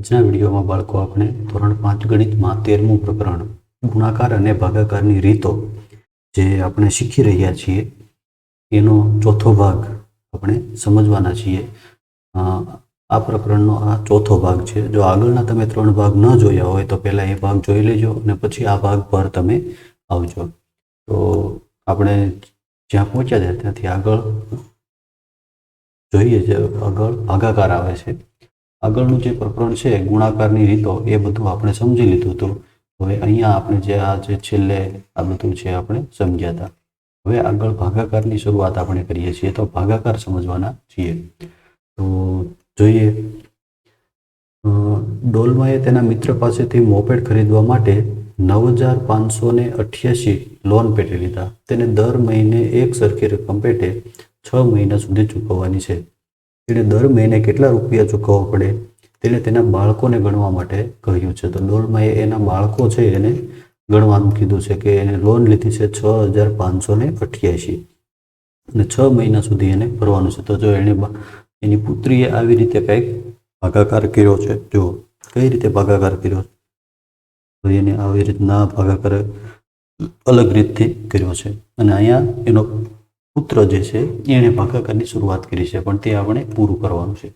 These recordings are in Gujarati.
આજના વિડીયોમાં બાળકો આપણે ધોરણ 5 ગણિતમાં 13મું પ્રકરણ ગુણાકાર અને ભાગાકારની રીતો જે આપણે શીખી રહ્યા છીએ એનો ચોથો ભાગ આપણે સમજવાના છીએ. આ પ્રકરણનો આ ચોથો ભાગ છે. જો આગળના તમે 3 ભાગ ન જોયા હોય તો પહેલાં એ ભાગ જોઈ લેજો અને પછી આ ભાગ પર તમે આવજો. તો આપણે જ્યાં પહોંચ્યા હતા ત્યાંથી આગળ જોઈએ છે. આગળ ભાગાકાર આવે છે. આગળનું જે પ્રકરણ છે ગુણાકારની રીતો એ બધું આપણે સમજી લીધું હતું. હવે અહીંયા આપણે જે છેલ્લે આ બધું છે આપણે સમજ્યા હતા. હવે આગળ ભાગાકારની શરૂઆત આપણે કરીએ છીએ. તો ભાગાકાર સમજવાના છીએ. તો જોઈએ, ડોલમાએ તેના મિત્ર પાસેથી મોપેડ ખરીદવા માટે 9,588 લોન પેટે લીધા. તેને દર મહિને એક સરખી રકમ પેટે 6 મહિના સુધી ચૂકવવાની છે. તેણે દર મહિને કેટલા રૂપિયા ચૂકવવા પડે તેણે તેના બાળકોને ગણવા માટે કહ્યું છે. તો ડોલમાએ એના બાળકો છે એને ગણવાનું કીધું છે કે એને લોન લીધી છે 6,588 અને 6 મહિના સુધી એને ભરવાનું છે. તો જો એની પુત્રીએ આવી રીતે કંઈક ભાગાકાર કર્યો છે. જો કઈ રીતે ભાગાકાર કર્યો તો એને આવી રીતના ભાગાકાર અલગ રીતથી કર્યો છે. અને અહીંયા એનો પુત્ર જે છે એણે ભાગાકારની શરૂઆત કરી છે, પણ તે આપણે પૂરું કરવાનું છે.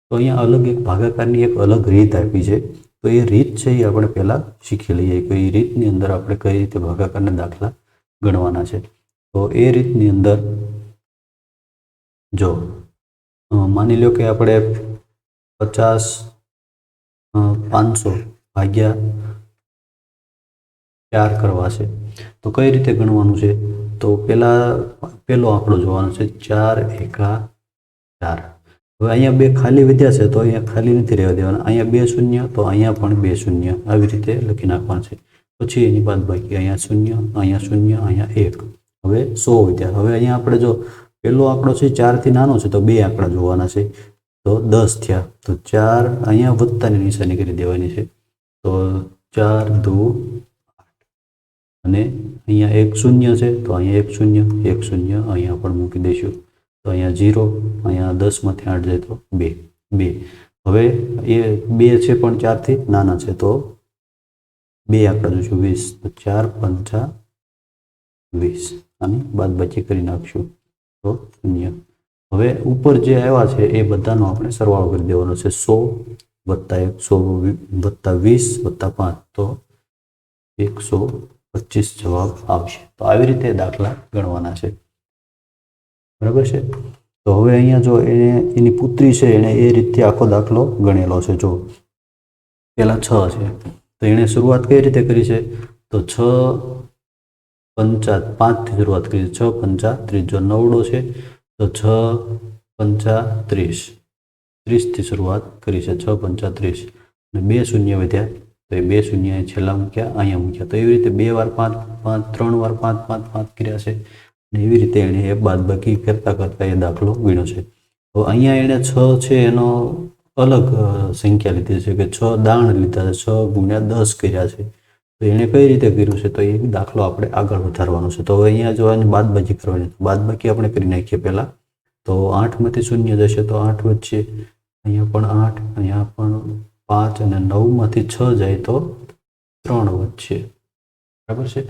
તો અહીંયા અલગ એક ભાગાકારની એક અલગ રીત આપી છે. તો એ રીત છે એ આપણે પહેલાં શીખી લઈએ કે એ રીતની અંદર આપણે કઈ રીતે ભાગાકારના દાખલા ગણવાના છે. તો એ રીતની અંદર જો માની લો કે આપણે 500 ભાગ્યા 4 કરવા છે. તો કઈ રીતે ગણવાનું છે? તો પહેલો આંકડો જોવાનો છે 4 એકા 4. હવે અહીંયા 2 ખાલી વધ્યા છે તો અહીંયા ખાલી નથી રહેવા દેવાના. અહીંયા 2 શૂન્ય તો અહીંયા પણ 2 શૂન્ય આવી રીતે લખી નાખવાનું છે. પછી એની બાદબાકી અહીંયા શૂન્ય, અહીંયા શૂન્ય, અહીંયા 1. હવે 100 વધ્યા. હવે અહીંયા આપણે જો પહેલો આંકડો છે 4 થી નાનો છે તો 2 આંકડા જોવાના છે. તો 10 થયા. તો 4 અહીંયા વત્તાની નિશાની કરી દેવાની છે. તો 4 2 અને અહીંયા 1 શૂન્ય છે તો અહીંયા 1 શૂન્ય, 1 શૂન્ય અહીંયા પણ મૂકી દઈશું. તો અહીંયા 0, અહીંયા 10માંથી 8 જાય તો 2 2. હવે એ 2 છે પણ 4 થી નાના છે તો 2 આંકડા જોઈશું 20. તો 4 5 20 આની બાદબાકી કરી નાખશું તો 0. હવે ઉપર જે આવ્યા છે એ બધાનો આપણે સરવાળો કરી દેવાનો છે. 100 + 100 + 20 + 5 તો 125 જવાબ આવશે. તો આવી રીતે દાખલા ગણવાના છે. બરાબર છે. તો હવે અહીંયા જો એની પુત્રી છે એણે એ રીતે આખો દાખલો ગણેલો છે. જો પહેલાં 6 છે તો એણે શરૂઆત કઈ રીતે કરી છે? તો 6 5 5થી શરૂઆત કરી છે. 6 5 30. જો નવડો છે તો 6 5 30 30થી શરૂઆત કરી છે. 6 5 30 અને 2 શૂન્ય વધ્યા તો એ 2 શૂન્ય છેલ્લા મૂક્યા, અહીંયા મૂક્યા. તો એવી રીતે 2 વાર 5 5 3 વાર 5 5 5 કર્યા છે. અને એવી રીતે એણે એ બાદબાકી કરતાં એ દાખલો ગણ્યો છે. તો અહીંયા એણે 6 છે એનો અલગ સંખ્યા લીધી છે કે 6 દાણ લીધા છે, 6 × 10 કર્યા છે. તો એણે કઈ રીતે કર્યું છે તો એ દાખલો આપણે આગળ વધારવાનો છે. તો હવે અહીંયા જો એને બાદબાકી કરવાની, બાદબાકી આપણે કરી નાખીએ પહેલાં. તો 8માંથી શૂન્ય જશે તો 8 વધશે, અહીંયા પણ 8, અહીંયા પણ 5 અને 9માંથી 6 જાય તો 3 વધશે. બરાબર છે.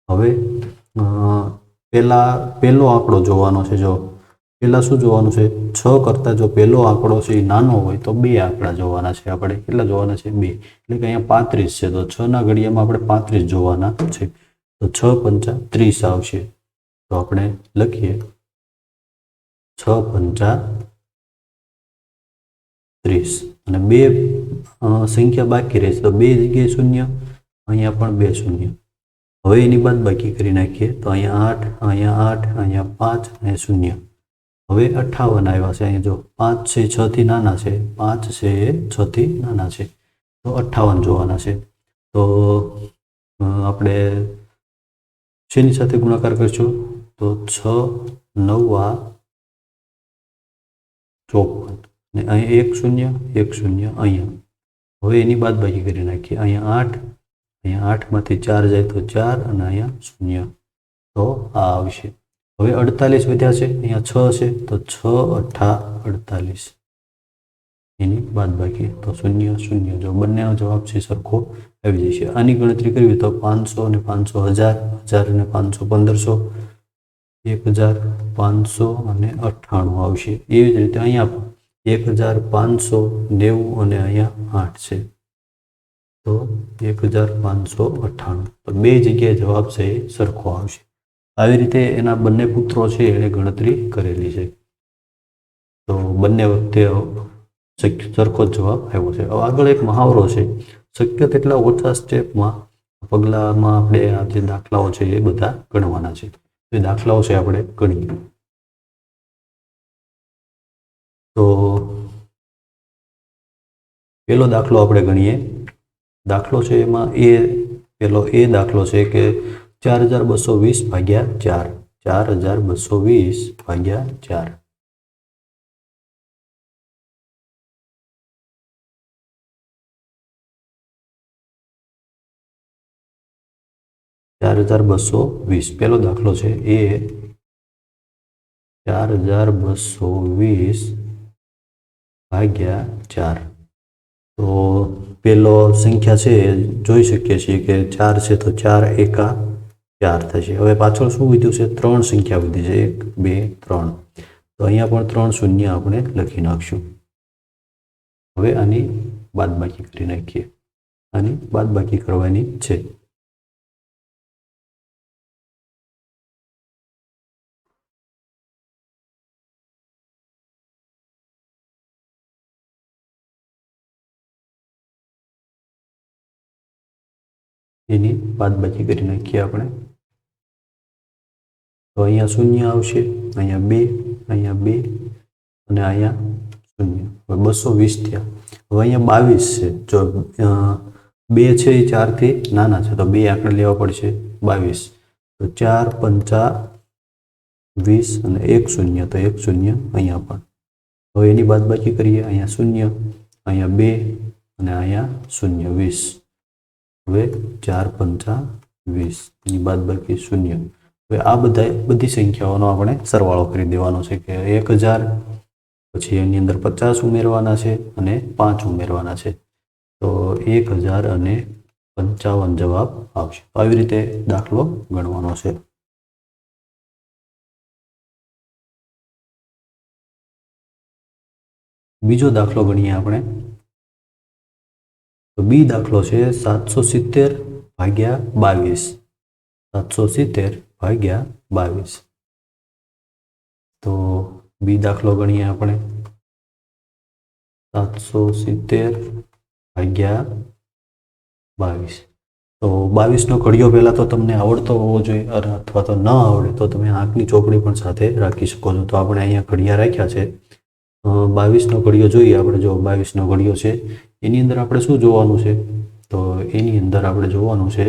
હવે પહેલો આંકડો જોવાનો છે. જો પહેલાં શું જોવાનું છે? 6 કરતાં જો પહેલો આંકડો છે એ નાનો હોય તો 2 આંકડા જોવાના છે આપણે. કેટલા જોવાના છે? 2. એટલે કે અહીંયા 35 છે તો 6ના ઘડિયામાં આપણે 35 જોવાના છે. તો 6 5 30 આવશે. તો આપણે લખીએ 6 5 30 અને 2 સંખ્યા બાકી રહે છે તો 2 જગ્યાએ શૂન્ય, અહીંયા પણ 2 શૂન્ય. હવે એની બાદબાકી કરી નાખીએ તો અહીંયા 8, અહીંયા 8, અહીંયા 5, અહીંયા શૂન્ય. હવે 58 આવ્યા છે. અહીંયા જો 5 છે 6 થી નાના છે, 5 છે એ 6 થી નાના છે તો 58 જોવાના છે. તો આપણે શેની સાથે ગુણાકાર કરીશું? તો 6 9 54 અને અહીંયા 1 શૂન્ય 1 શૂન્ય અહીંયા. હવે એની બાદબાકી કરી નાખીએ. અહીંયા 8, અહીંયા 8માંથી 4 જાય તો 4 અને અહીંયા શૂન્ય. તો આ આવશે. હવે 48 વધ્યા છે. અહીંયા 6 છે તો 6 8 48. એની બાદબાકી, તો 0 0, જો બંનેનો જવાબ છે સરખો આવી જશે. આની ગણતરી કરવી તો 500 અને 500 1000, 1000 અને 500 1500, 1500 અને 98 આવશે. એવી જ રીતે અહીંયા પણ 1590 અને અહીંયા 8 છે, તો 1598, તો બે જગ્યાએ જવાબ છે એ સરખો આવશે. આવી રીતે એના બંને પુત્રો છે એણે ગણતરી કરેલી છે, તો બંને વખતે સરખો જ જવાબ આવ્યો છે. હવે આગળ એક મહાવરો છે, શક્ય તેટલા ઓછા સ્ટેપમાં પગલામાં આપણે આ જે દાખલાઓ છે એ બધા ગણવાના છે. એ દાખલાઓ છે આપણે ગણીએ. તો પેલો દાખલો આપણે ગણીએ. દાખલો છે એમાં પેલો દાખલો છે કે 4220 ભાગ્યા 4, 4220 ભાગ્યા 4. 4220 પેલો દાખલો છે એ 4220 ભાગ્યા 4. તો પેલો સંખ્યા છે જોઈ શકીએ છીએ કે 4 છે, તો 4 એકા 4 થશે. હવે પાછળ શું વધ્યું છે? 3 સંખ્યા વધી છે, 1 2 3. તો અહીંયા પણ 3 શૂન્ય આપણે લખી નાખશું. હવે આની બાદબાકી કરી નાખીએ. આની બાદબાકી કરવાની છે. એની બાદબાકી કરી નાખીએ આપણે. તો અહીંયા શૂન્ય આવશે, અહીંયા 2, અહીંયા 2 અને અહીંયા શૂન્ય. હવે 220 થયા. હવે અહીંયા 22 છે. જો 2 છે એ 4થી નાના છે, તો 2 આંકડા લેવા પડશે. 22, તો 4 પંચા 20 અને 1 શૂન્ય, તો 1 શૂન્ય અહીંયા પણ. હવે એની બાદબાકી કરીએ. અહીંયા શૂન્ય, અહીંયા 2 અને અહીંયા શૂન્ય 20. હવે 4 પંચા 20 ની બાદબાકી શૂન્ય. હવે આ બધી સંખ્યાઓનો આપણે સરવાળો કરી દેવાનો છે કે 1000, પછી એની અંદર 50 ઉમેરવાના છે અને 5 ઉમેરવાના છે, તો 1055 જવાબ આવશે. તો આવી રીતે દાખલો ગણવાનો છે. બીજો દાખલો ગણીએ આપણે. તો બી દાખલો છે 770 ભાગ્યા 22. 770 ભાગ્યા 22. તો બી દાખલો ગણીએ આપણે. 770 ભાગ્યા 22. તો 22નો ઘડિયો પહેલાં તો તમને આવડતો હોવો જોઈએ, અથવા તો ન આવડે તો તમે આંકની ચોપડી પણ સાથે રાખી શકો છો. તો આપણે અહીંયા ઘડિયા રાખ્યા છે. 22નો ઘડિયો જોઈએ આપણે. જો 22નો ઘડિયો છે એની અંદર આપણે શું જોવાનું છે? તો એની અંદર આપણે જોવાનું છે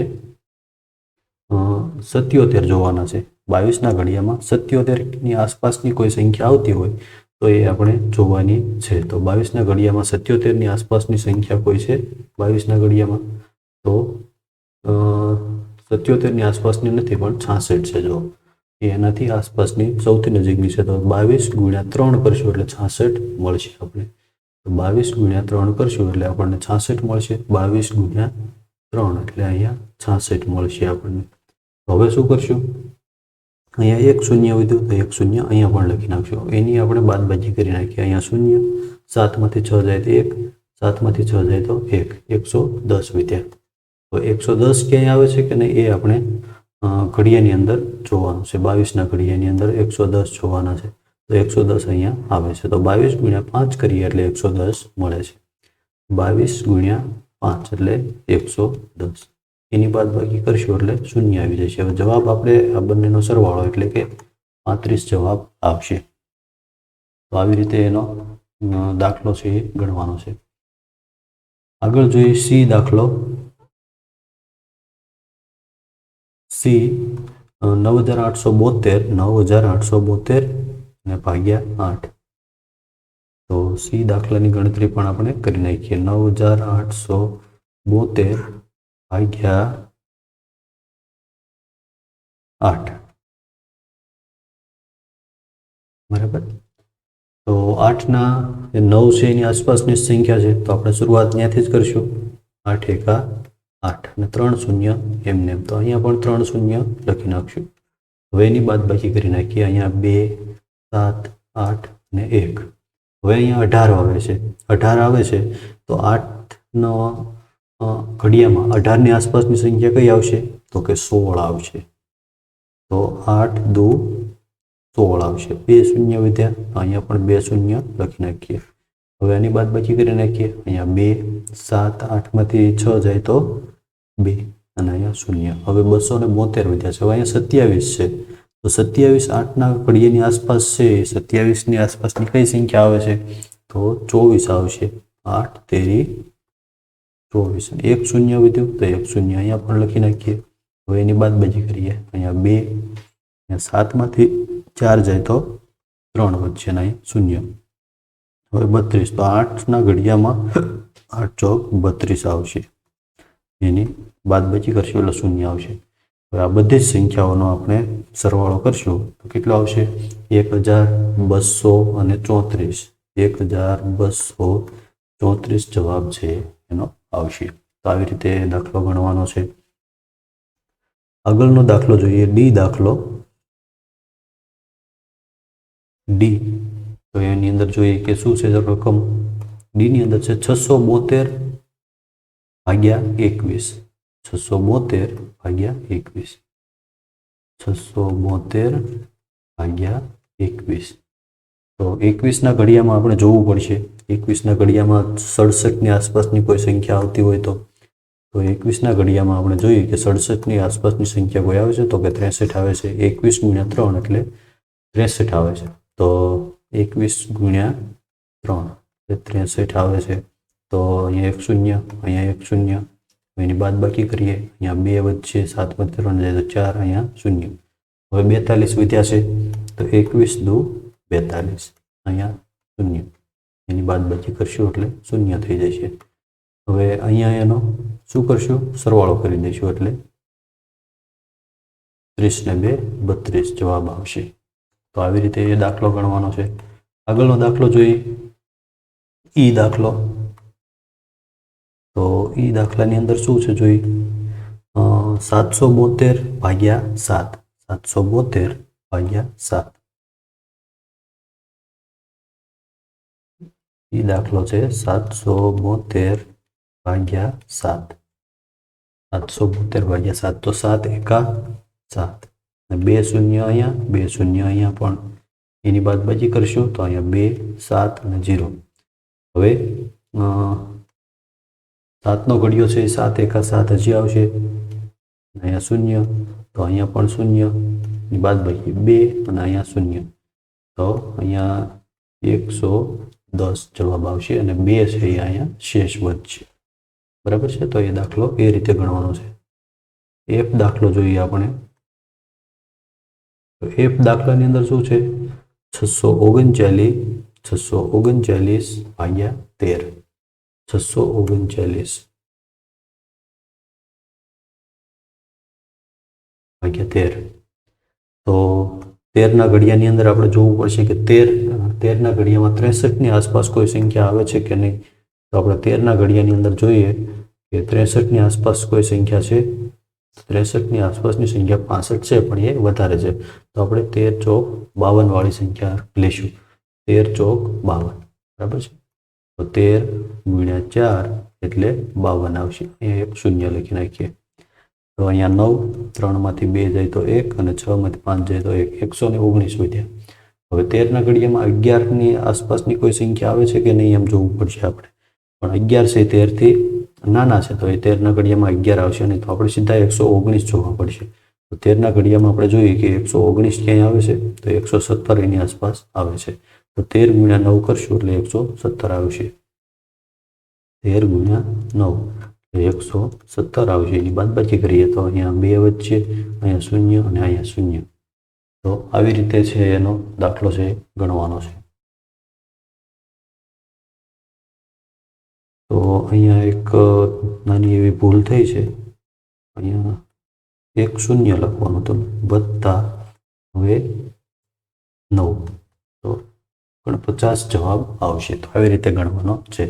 77 જોવાના છે. 22ના ઘડિયામાં 77ની આસપાસની કોઈ સંખ્યા આવતી હોય તો એ આપણે જોવાની છે. તો 22ના ઘડિયામાં 77ની આસપાસની સંખ્યા કોઈ છે 22ના ઘડિયામાં? તો 77ની આસપાસની નથી, પણ 66 છે. જો એનાથી આસપાસની સૌથી નજીકની છે, તો 22 ગુણ્યા 3 કરશું એટલે 66 મળશે આપણે. તો 22 ગુણ્યા 3 કરશું એટલે આપણને 66 મળશે. 22 ગુણ્યા 3 એટલે અહીંયા 66 મળશે આપણને. હવે શું કરશું? અહીંયા 1 શૂન્ય વધ્યું, તો 1 શૂન્ય અહીંયા પણ લખી નાખશું. એની આપણે બાદબાકી કરી નાખીએ. અહીંયા શૂન્ય, 7માંથી 6 જાય તો 1, 7માંથી 6 જાય તો 1, 110 વધ્યા. તો 110 ક્યાંય આવે છે કે નહીં એ આપણે ઘડિયાની અંદર જોવાનું છે. 22ના ઘડિયાની અંદર 110 જોવાના છે. તો 110 અહીંયા આવે છે. તો 22 ગુણ્યા 5 કરીએ એટલે 110 મળે છે. 22 ગુણ્યા 5 એટલે 110. એની બાદબાકી કરશું એટલે શૂન્ય આવી જશે. હવે જવાબ આપણે આ બંનેનો સરવાળો એટલે કે 35 જવાબ આવશે. તો આવી રીતે એનો દાખલો છે એ ગણવાનો છે. આગળ જોઈએ સી દાખલો. સી 9872 અને ભાગ્યા 8. તો સી દાખલાની ગણતરી પણ આપણે કરી નાખીએ. 9872 ભાગ્યા 8. બરાબર. તો 8ના 9 છે એની આસપાસની સંખ્યા છે, તો આપણે શરૂઆત ત્યાંથી જ કરશું. 8 એકા 8 અને 3 શૂન્ય એમને એમ, તો અહીંયા પણ 3 શૂન્ય લખી નાખશું. હવે એની બાદબાકી કરી નાખીએ. અહીંયા 2, 7, 8 અને 1. હવે અહીંયા 18 આવે છે. 18 આવે છે તો 8નો ઘડિયામાં 18ની આસપાસની સંખ્યા કઈ આવશે? તો કે 16 આવશે. તો 8 દુ 16 આવશે. 2 શૂન્ય વધ્યા, અહીંયા પણ 2 શૂન્ય લખી નાખીએ. હવે આની બાદબાકી કરી નાખીએ. અહીંયા 2, 7, 8માંથી 6 જાય તો 2 અને અહીંયા શૂન્ય. હવે 272 વધ્યા છે. હવે અહીંયા 27 છે, તો 27 8ના ઘડિયાની આસપાસ છે. 27ની આસપાસની કઈ સંખ્યા આવે છે? તો 24 આવશે. 8 તેરી 24. 1 શૂન્ય વધ્યું તો 1 શૂન્ય અહીંયા પણ લખી નાખીએ. હવે એની બાદબાકી કરીએ. અહીંયા 2, અહીંયા 7માંથી 4 જાય તો 3 વધશે અને અહીં શૂન્ય. હવે 32, તો 8ના ઘડિયામાં 8 ચોક 32 આવશે. એની બાદબાકી કરશું એટલે શૂન્ય આવશે. હવે આ બધી જ સંખ્યાઓનો આપણે સરવાળો કરશું તો કેટલો આવશે? 1234. 1234 જવાબ છે એનો આવશે. તો આવી રીતે દાખલો ગણવાનો છે. આગળનો દાખલો જોઈએ, ડી દાખલો. ડી, તો એની અંદર જોઈએ કે શું છે રકમ. ડીની અંદર છે 672 ભાગ્યા 21. 672 ભાગ્યા 21. 672 ભાગ્યા 21. તો 21ના ઘડિયામાં આપણે જોવું પડશે. 21ના ઘડિયામાં 67ની આસપાસની કોઈ સંખ્યા આવતી હોય તો 21ના ઘડિયામાં આપણે જોઈએ કે 67ની આસપાસની સંખ્યા કોઈ આવે છે તો કે 63 આવે છે. 21 ગુણ્યા 3 એટલે 63 આવે છે. તો 21 ગુણ્યા 3 એટલે 63 આવે છે. તો અહીંયા 1 શૂન્ય, અહીંયા 1 શૂન્ય. એની બાદબાકી કરીએ. અહીંયા 2 વધશે, 7 માંથી 3 જાય તો 4, અહીંયા શૂન્ય. હવે 42 વધ્યા છે તો 21 દુ 42, અહીંયા શૂન્ય. એની બાદબાકી કરશું એટલે શૂન્ય થઈ જશે. હવે અહીંયા એનો શું કરશું? સરવાળો કરી દઈશું એટલે 30 ને 2 32 જવાબ આવશે. તો આવી રીતે એ દાખલો ગણવાનો છે. આગળનો દાખલો જોઈએ, ઈ દાખલો. તો ઈ દાખલાની અંદર શું છે જોઈ, 772 ભાગ્યા 7. 772 ભાગ્યા 7. ઈ દાખલો છે 772 ભાગ્યા 7. 772 ભાગ્યા 7, તો 7 એકા 7. 2 શૂન્ય અહીંયા, 2 શૂન્ય અહીંયા પણ. એની બાદબાકી કરશું તો અહીંયા 2, 7 અને 0. હવે 7નો ઘડિયો છે 7 એકા 7 હજી આવશે. અહીંયા શૂન્ય, તો અહીંયા પણ શૂન્ય. ની બાદબાકી 2 અને અહીંયા શૂન્ય. તો અહીંયા 110 જવાબ આવશે અને 2 છે એ અહીંયા શેષ વધશે. બરાબર છે. તો એ દાખલો એ રીતે ગણવાનો છે. એફ દાખલો જોઈએ આપણે. તો એફ દાખલાની અંદર શું છે? 639 ભાગ્યા 13. 639 ભાગ્યા 13. તો 13ના ઘડિયાની અંદર આપણે જોવું પડશે કે 13ના ઘડિયામાં 63ની આસપાસ કોઈ સંખ્યા આવે છે કે નહીં. તો આપણે 13ના ઘડિયાની અંદર જોઈએ કે 63ની આસપાસ કોઈ સંખ્યા છે. 63ની આસપાસની સંખ્યા 65 છે પણ એ વધારે છે. તો આપણે 13 ચોક 52 વાળી સંખ્યા લઈશું. 13 ચોક 52. બરાબર છે. તો 13 ગુણ્યા 4 એટલે 52 આવશે. અહીંયા 1 શૂન્ય લખી નાખીએ. તો અહીંયા 9, 3માંથી 2 જાય તો 1 અને 6માંથી 5 જાય તો 1. 119 વધ્યા. હવે 13ના ઘડિયામાં 11ની આસપાસની કોઈ સંખ્યા આવે છે કે નહીં એમ જોવું પડશે આપણે. પણ 11 છે 13થી નાના છે તો એ 13ના ઘડિયામાં 11 આવશે નહીં, તો આપણે સીધા 119 જોવા પડશે. તો 13ના ઘડિયામાં આપણે જોઈએ કે 119 ક્યાંય આવે છે તો 117 એની આસપાસ આવે છે. તો 13 ગુણ્યા 9 કરશું એટલે 117 આવશે. 13 ગુણ્યા 9 એટલે 117 આવશે. એની બાદબાકી કરીએ તો અહીંયા 2 વચ્ચે, અહીંયા શૂન્ય અને અહીંયા શૂન્ય. તો આવી રીતે છે એનો દાખલો છે ગણવાનો છે. તો અહીંયા એક નાની એવી ભૂલ થઈ છે. અહીંયા 1 શૂન્ય લખવાનું હતું વત્તા હવે 9. તો 49 જવાબ આવશે. તો આવી રીતે ગણવાનો છે.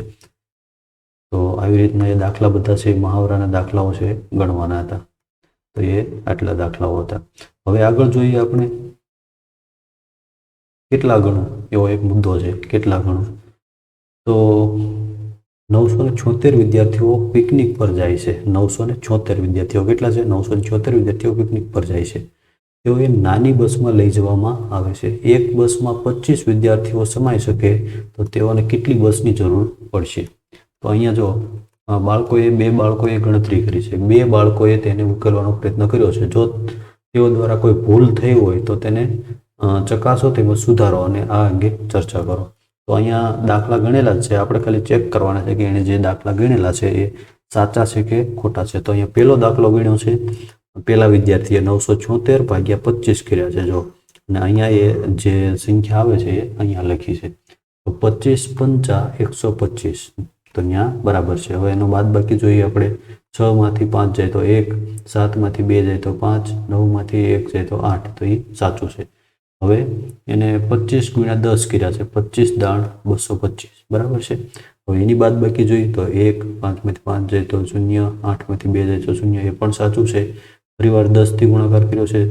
તો આવી રીતના એ દાખલા બધા છે, મહાવરાના દાખલાઓ છે, ગણવાના હતા. તો એ આટલા દાખલાઓ હતા. હવે આગળ જોઈએ આપણે કેટલા ગણું, એવો એક મુદ્દો છે. કેટલા ગણું? તો 976 વિદ્યાર્થીઓ પિકનિક પર જાય છે. 976 વિદ્યાર્થીઓ કેટલા છે? 976 વિદ્યાર્થીઓ પિકનિક પર જાય છે. તેઓએ નાની બસમાં લઈ જવામાં આવે છે. એક બસમાં 25 વિદ્યાર્થીઓ સમાઈ શકે તો તેઓને કેટલી બસની જરૂર પડશે? તો અહીંયા જો બે બાળકોએ ગણતરી કરી છે. બે બાળકોએ તેને ઉકેલવાનો પ્રયત્ન કર્યો છે. જો તેઓ દ્વારા કોઈ ભૂલ થઈ હોય તો તેને ચકાસો, તેમજ સુધારો અને આ અંગે ચર્ચા કરો. તો અહીંયા દાખલા ગણેલા જ છે, આપણે ખાલી ચેક કરવાના છે કે એણે જે દાખલા ગણેલા છે એ સાચા છે કે ખોટા છે. તો અહીંયા પહેલો દાખલો ગણ્યો છે, પહેલા વિદ્યાર્થીએ 976 ભાગ્યા 25 કર્યા છે. જો અને અહીંયા એ જે સંખ્યા આવે છે એ અહીંયા લખી છે. તો 25 પંચા 125, તો ત્યાં બરાબર છે. હવે એનો બાદ બાકી જોઈએ આપણે. 6 માંથી 5 જાય તો 1, 7 માંથી 2 જાય તો 5, 9 માંથી 1 જાય તો 8, તો એ સાચું છે. હવે એને 25 ગુણ્યા 10 કર્યા છે. 25 દાણ 225, બરાબર છે. હવે એની બાદ બાકી જોઈએ તો 1, 5 માંથી 5 જાય તો 0, 8 માંથી 2 જાય તો 0, એ પણ સાચું છે. ફરીવાર 10 થી ગુણાકાર કર્યો છે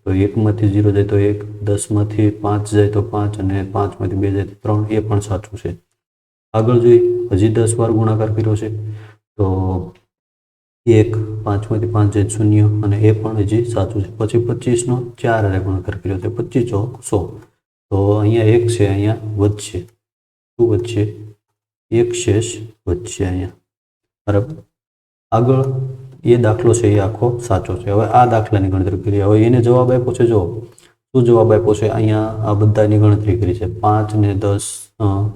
તો 1 માંથી 0 જાય તો 1, 10 માંથી 5 જાય તો 5 અને 5 માંથી 2 જાય તો 3, એ પણ સાચું છે. આગળ જોઈએ, હજી 10 વાર ગુણાકાર કર્યો છે તો 1, 5 માંથી 5 જાય 0, અને એ પણ હજી સાચું છે. પછી 25નો 4 હારે ગુણાકાર કર્યો છે, 25 ચોક 100. તો અહીંયા 1 છે, અહીંયા વધશે. શું વધશે? 1 શેષ વધશે અહીંયા, બરાબર. આગળ એ દાખલો છે એ આખો સાચો છે. હવે આ દાખલાની ગણતરી કરીએ. હવે એને જવાબ આપ્યો છે. જો શું જવાબ આપ્યો છે? અહીંયા આ બધાની ગણતરી કરી છે. 5 ને 10,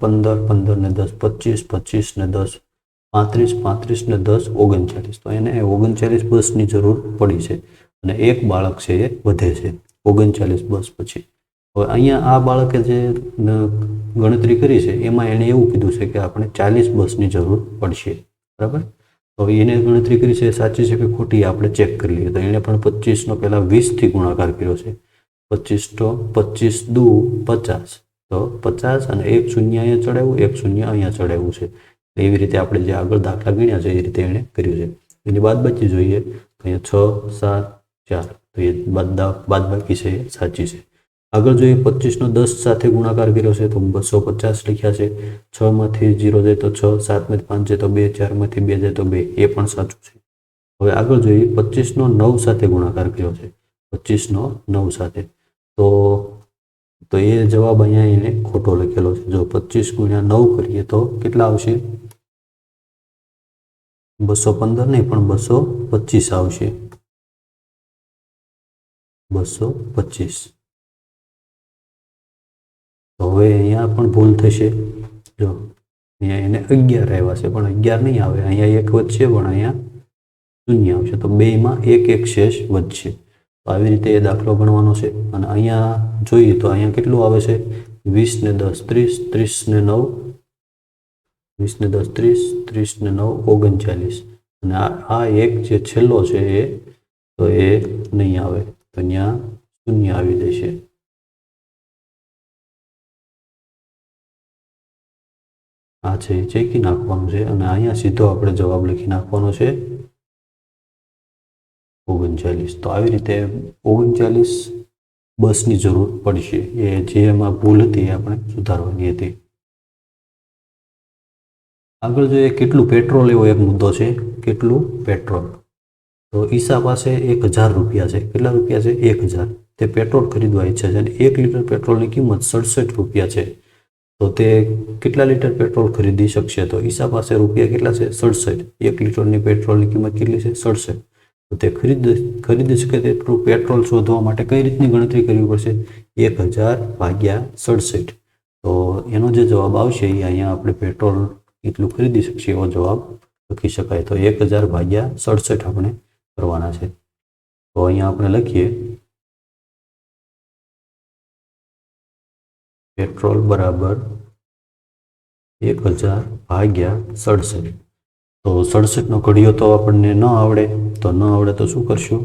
15, 15 ને 10, 25, 25 ને 10, 35, 35 ને 10, 39. તો એને 39 બસની જરૂર પડી છે અને એક બાળક છે એ વધે છે 39 બસ પછી. હવે અહીંયા આ બાળકે જે ગણતરી કરી છે એમાં એણે એવું કીધું છે કે આપણે 40 બસની જરૂર પડશે, બરાબર. તો એને ગણતરી કરી છે સાચી છે કે ખોટી, આપણે ચેક કરી લઈએ. તો એણે પણ 25નો પહેલાં 20થી ગુણાકાર કર્યો છે. 25 દુ 50, તો 50 અને 1 શૂન્ય અહીંયા ચડાવ્યું, 1 શૂન્ય અહીંયા ચડાવ્યું છે. એવી રીતે આપણે જે આગળ દાખલા ગણ્યા છે એ રીતે એણે કર્યું છે. એની બાદ બાકી જોઈએ તો અહીંયા 6, 7, 4, તો એ બાદબાકી છે એ સાચી છે. આગળ જોઈએ 25નો 10 સાથે ગુણાકાર કર્યો છે તો 250 લખ્યા છે. 6 માંથી 0 જાય તો 6, 7 માંથી 5 જાય તો 2, 4 માંથી 2 જાય તો 2, એ પણ સાચું છે. હવે આગળ જોઈએ 25નો 9 સાથે ગુણાકાર કર્યો છે. 25નો 9 સાથે, તો એ જવાબ અહીંયા એને ખોટો લખેલો છે. જો 25 ગુણ્યા 9 કરીએ તો કેટલા આવશે? 215 નહીં પણ 225 આવશે. 225. તો હવે અહીંયા પણ ભૂલ થશે. જો અહીંયા એને 11 આવ્યા છે પણ 11 નહીં આવે, અહીંયા 1 વધશે પણ અહીંયા 0 આવશે. તો બેમાં 1 શેષ વધશે. તો આવી રીતે એ દાખલો ગણવાનો છે. અને અહીંયા જોઈએ તો અહીંયા કેટલું આવે છે? 20 ને 10 30, 30 ને 9 20 ને 10 30, 30 ને 9 39. અને આ એક જે છેલ્લો છે એ તો એ નહીં આવે, તો અહીંયા 0 આવી જશે. આ છે એ ચેકી નાખવાનું છે અને અહીંયા સીધો આપણે જવાબ લખી નાખવાનો છે 39. તો આવી રીતે 39 બસની જરૂર પડશે. એ જે એમાં ભૂલ હતી એ આપણે સુધારવાની હતી. આગળ જોઈએ કેટલું પેટ્રોલ, એવો એક મુદ્દો છે. કેટલું પેટ્રોલ? તો ઈસા પાસે 1000 રૂપિયા છે. કેટલા રૂપિયા છે? 1000. તે પેટ્રોલ ખરીદવા ઈચ્છે છે અને 1 લીટર પેટ્રોલની કિંમત 67 રૂપિયા છે. તો તે કેટલા લીટર પેટ્રોલ ખરીદી શકશે? તો ઈસા પાસે રૂપિયા કેટલા છે? 67. 1 લીટરની પેટ્રોલની કિંમત કેટલી છે? 67. તો તે ખરીદી શકે તેટલું પેટ્રોલ શોધવા માટે કઈ રીતની ગણતરી કરવી પડશે? 1000 ભાગ્યા 67. તો એનો જે જવાબ આવશે એ અહીંયા આપણે પેટ્રોલ એટલું ખરીદી શકશે એવો જવાબ લખી શકાય. તો 1000 ભાગ્યા 67 આપણે કરવાના છે. તો અહીંયા આપણે લખીએ પેટ્રોલ બરાબર 1000 ભાગ્યા 67. તો 67નો ઘડિયો તો આપણને ન આવડે, તો શું કરશું?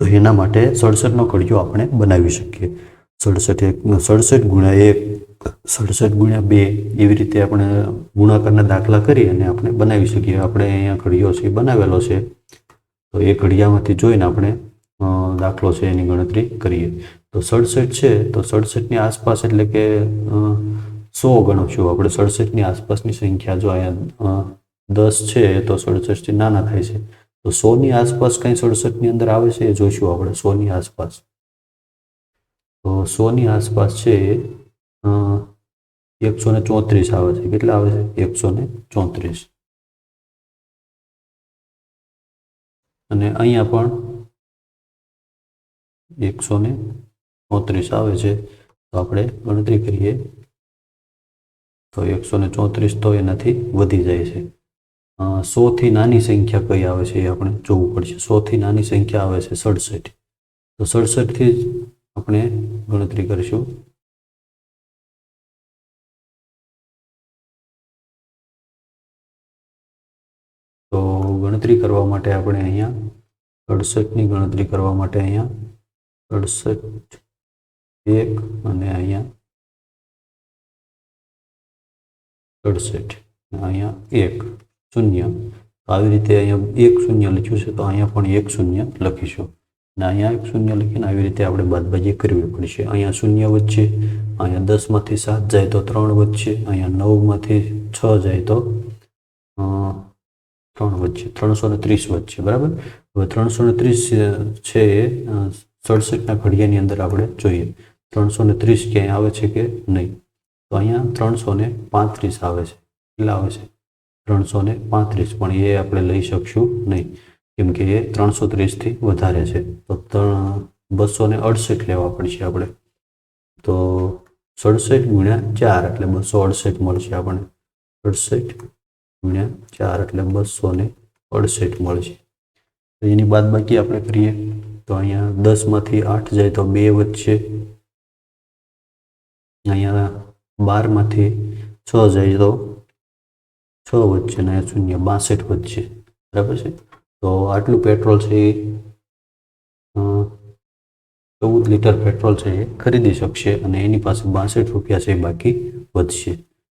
તો એના માટે 67નો ઘડિયો આપણે બનાવી શકીએ. 67 ગુણ્યા 1, 67 ગુણ્યા 2 એવી રીતે આપણે ગુણાકારના દાખલા કરી અને આપણે બનાવી શકીએ. આપણે અહીંયા ઘડિયો છે બનાવેલો છે, તો એ ઘડિયામાંથી જોઈને આપણે દાખલો છે એની ગણતરી કરીએ. તો 67 છે, તો 67ની આસપાસ એટલે કે 100 ગણશું આપણે. 67ની આસપાસની સંખ્યા જો અહીંયા 10 છે તો 67થી નાના થાય છે. તો 100ની આસપાસ કંઈ 67ની અંદર આવે છે એ જોઈશું આપણે. 100ની આસપાસ, તો 100ની આસપાસ છે 134 આવે છે. કેટલા આવે છે? 134. અને અહીંયા પણ 134 આવે છે. તો આપણે ગણતરી કરીએ તો 134 તો એનાથી વધી જાય છે. 100થી નાની સંખ્યા કઈ આવે છે એ આપણે જોવું પડશે. 100થી નાની સંખ્યા આવે છે 67. તો 67થી જ આપણે ગણતરી કરીશું. તો ગણતરી કરવા માટે આપણે અહીંયા 67ની ગણતરી કરવા માટે અહીંયા 67 1 અને અહીંયા 67 અહીંયા 1 0. આવી રીતે અહીંયા 1 0 લખ્યું છે, તો અહીંયા પણ 1 0 લખીશું. અને અહીંયા 1 0 લખીને આવી રીતે આપણે બાદબાકી કરવી પડશે. અહીંયા 0 વચ્ચે, અહીંયા 10માંથી 7 જાય તો 3 વચ્ચે, અહીંયા 9માંથી 6 જાય તો 3 વચ્ચે, 330 વચ્ચે. બરાબર. હવે 330 છે એ 67ના ઘડિયાની અંદર આપણે જોઈએ 330 ક્યાંય આવે છે કે નહીં. તો અહીંયા 335 આવે છે. કેટલા આવે છે? 335. પણ એ આપણે લઈ શકશું નહીં, કેમ કે એ 330થી વધારે છે. તો 268 લેવા પડશે આપણે. તો 67 ગુણ્યા 4 એટલે 268 મળશે આપણને. 68 ગુણ્યા 4 એટલે 268 મળશે. તો એની બાદબાકી આપણે કરીએ તો અહીંયા 10માંથી 8 જાય તો 2 વચ્ચે, અહીંયા 12માંથી 6 જાય તો 6 વચ્ચે, અને અહીંયા 0 62 વચ્ચે. બરાબર છે. તો આટલું પેટ્રોલ છે એ 14 લીટર પેટ્રોલ છે એ ખરીદી શકશે, અને એની પાસે 62 રૂપિયા છે એ બાકી વધશે.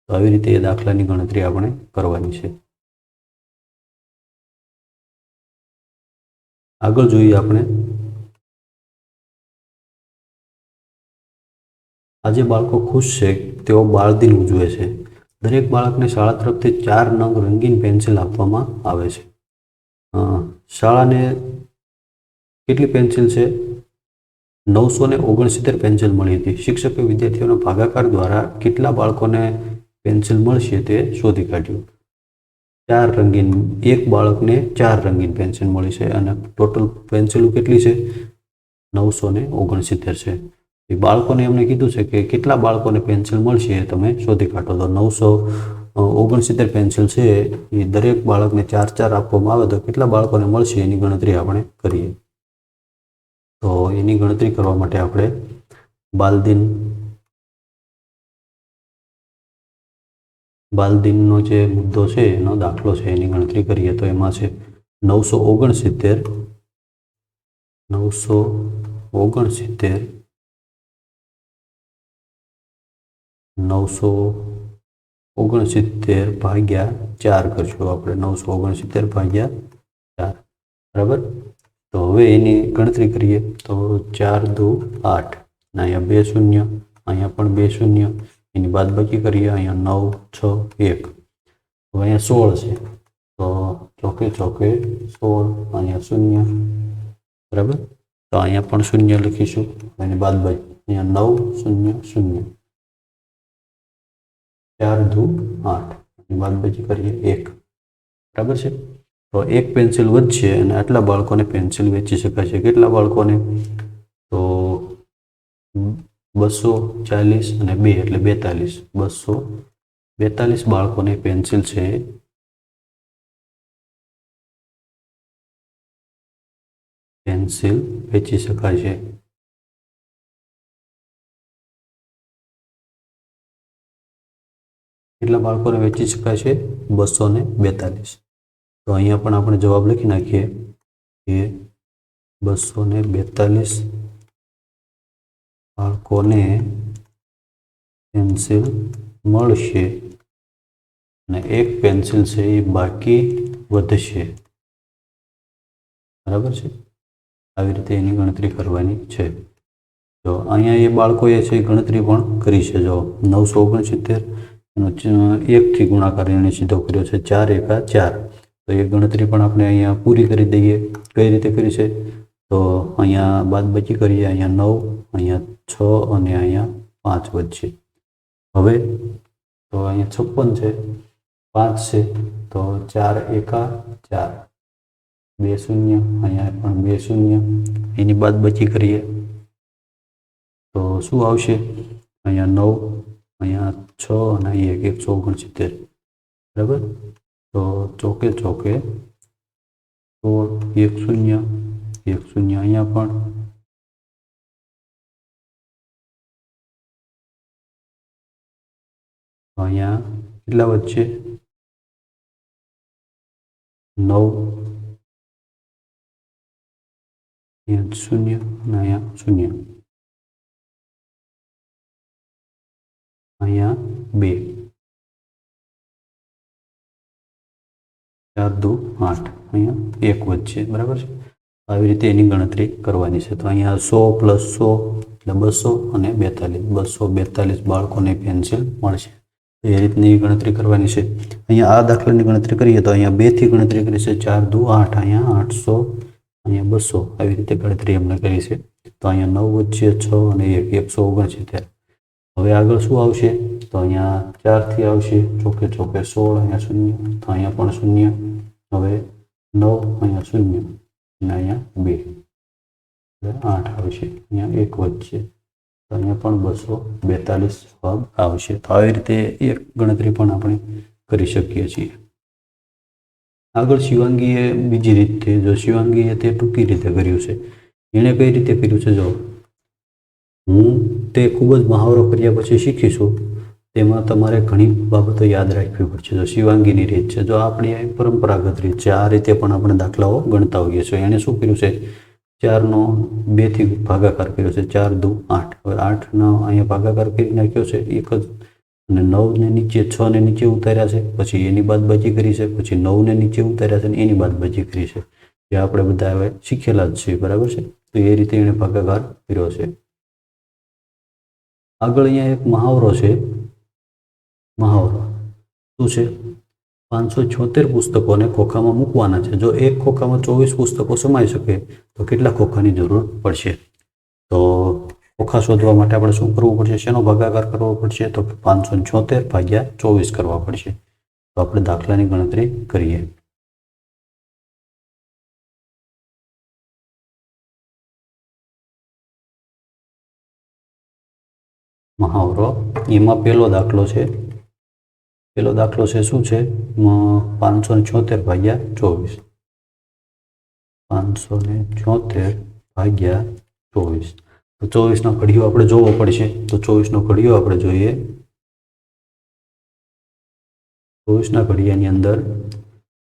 તો આવી રીતે એ દાખલાની ગણતરી આપણે કરવાની છે. આગળ જોઈએ આપણે. આજે બાળકો ખુશ છે, તેઓ બાળદિન ઉજવે છે. દરેક બાળકને શાળા તરફથી 4 નંગ રંગીન પેન્સિલ આપવામાં આવે છે. શાળાને કેટલી પેન્સિલ છે? 969 પેન્સિલ મળી હતી. શિક્ષકે વિદ્યાર્થીઓના ભાગાકાર દ્વારા કેટલા બાળકોને પેન્સિલ મળશે તે શોધી કાઢ્યું. 4 રંગીન, એક બાળકને 4 રંગીન પેન્સિલ મળી છે, અને ટોટલ પેન્સિલો કેટલી છે? 969 છે. એ બાળકોને એમને કીધું છે કે કેટલા બાળકોને પેન્સિલ મળશે એ તમે શોધી કાઢો. તો 969 પેન્સિલ છે એ દરેક બાળકને 4 આપવામાં આવે તો કેટલા બાળકોને મળશે એની ગણતરી આપણે કરીએ. તો એની ગણતરી કરવા માટે આપણે બાલદિનનો જે મુદ્દો છે એનો દાખલો છે એની ગણતરી કરીએ. તો એમાં છે 969 ભાગ્યા 4 કરશું આપણે. 969 ભાગ્યા 4. બરાબર. તો હવે એની ગણતરી કરીએ તો 4 દુ 8, અહીંયા 2 શૂન્ય, અહીંયા પણ 2 શૂન્ય. એની બાદબાકી કરીએ, અહીંયા 9 6 1. હવે અહીંયા 16 છે, તો ચોકે 16, અહીંયા શૂન્ય. બરાબર. તો અહીંયા પણ શૂન્ય લખીશું. એની બાદબાકી અહીંયા 9 0 0. 4 દુ 8, એની બાદબાકી કરીએ 1. બરાબર છે. તો એક પેન્સિલ વધશે અને આટલા બાળકોને પેન્સિલ વેચી શકાય છે. કેટલા બાળકોને? તો 240 અને 2 એટલે 42. 242 બાળકોને પેન્સિલ છે પેન્સિલ વેચી શકાય છે. કેટલા બાળકોને વેચી શકાય છે? 242. તો અહીંયા પણ આપણે જવાબ લખી નાખીએ કે 242 બાળકોને પેન્સિલ મળશે અને એક પેન્સિલ છે એ બાકી વધશે, બરાબર છે. આવી રીતે એની ગણતરી કરવાની છે. જો અહીંયા એ બાળકોએ છે ગણતરી પણ કરી છે. જો 969 એનો 1થી ગુણાકાર એને સીધો કર્યો છે, 4 એકા 4. તો એ ગણતરી પણ આપણે અહીંયા પૂરી કરી દઈએ. કઈ રીતે કરી છે? તો અહીંયા બાદબાકી કરીએ, અહીંયા 9, અહીંયા 6 અને અહીંયા 5 વધશે. હવે તો અહીંયા 56 છે, 5 છે, તો 4 એકા 4, 2 શૂન્ય, અહીંયા પણ 2 શૂન્ય. એની બાદબાકી કરીએ તો શું આવશે? અહીંયા 9, અહીંયા 6 અને અહીંયા 169, બરાબર. તો ચોકે ચોકે 16, 1 શૂન્ય, 1 શૂન્ય અહીંયા પણ. અહીંયા કેટલા વચ્ચે? 9, અહીંયા શૂન્ય અને અહીંયા શૂન્ય, અહીંયા 2, 4 દુ 8, અહીંયા 1 વચ્ચે, બરાબર છે. આવી રીતે એની ગણતરી કરવાની છે. તો અહીંયા 100 + 100 એટલે 242, 242 બાળકોને પેન્સિલ મળશે. એ રીતની ગણતરી કરવાની છે. અહીંયા આ દાખલાની ગણતરી કરીએ તો અહીંયા 2થી ગણતરી કરી છે, 4 દુ 8, અહીંયા 800, અહીંયા 200. આવી રીતે ગણતરી એમને કરી છે. તો અહીંયા 9 વચ્ચે 6 અને 1, 169. હવે આગળ શું આવશે? તો અહીંયા 4થી આવશે, ચોકે ચોકે 16, અહીંયા શૂન્ય, તો અહીંયા પણ શૂન્ય. હવે 9, અહીંયા શૂન્ય અને અહીંયા 2, 8 આવશે, અહીંયા 1 વચ્ચે, તો અહીંયા પણ 242 જવાબ આવશે. તો આવી રીતે એક ગણતરી પણ આપણે કરી શકીએ છીએ. આગળ શિવાંગીએ બીજી રીતે, જો શિવાંગીએ તે ટૂંકી રીતે કર્યું છે. એણે કઈ રીતે કર્યું છે? જો હું તે ખૂબ જ મહાવરો કર્યા પછી શીખીશું, તેમાં તમારે ઘણી બાબતો યાદ રાખવી પડશે. જો શિવાંગીની રીત છે, જો આપણી પરંપરાગત રીત છે, આ રીતે પણ આપણે દાખલાઓ ગણતા હોઈએ છીએ. એણે શું કર્યું છે? 4નો 2થી ભાગાકાર કર્યો છે, 4 દુ 8. હવે 8નો અહીંયા ભાગાકાર કરી નાખ્યો છે એક જ, અને 9ને નીચે, 6ને નીચે ઉતાર્યા છે, પછી એની બાદબાકી કરી છે, પછી 9ને નીચે ઉતાર્યા છે અને એની બાદબાકી કરી છે. જે આપણે બધા હવે શીખેલા જ છીએ, બરાબર છે. તો એ રીતે એણે ભાગાકાર કર્યો છે. આગળ અહીંયા એક મહાવરો છે. મહાવરો શું છે? 576 પુસ્તકોને ખોખામાં મૂકવાના છે. જો એક ખોખામાં 24 પુસ્તકો સમાઈ શકે તો કેટલા ખોખાની જરૂર પડશે? તો ખોખા શોધવા માટે આપણે શું કરવું પડશે? શેનો ભાગાકાર કરવો પડશે? તો 576 ભાગ્યા 24 કરવા પડશે. તો આપણે દાખલાની ગણતરી કરીએ. મહાવરો એમાં પહેલો દાખલો છે. પહેલો દાખલો છે શું છે? 576 ભાગ્યા 24. 576 ભાગ્યા 24. તો 24નો ઘડિયો આપણે જોવો પડશે. તો 24નો ઘડિયો આપણે જોઈએ. 24ના ઘડિયાની અંદર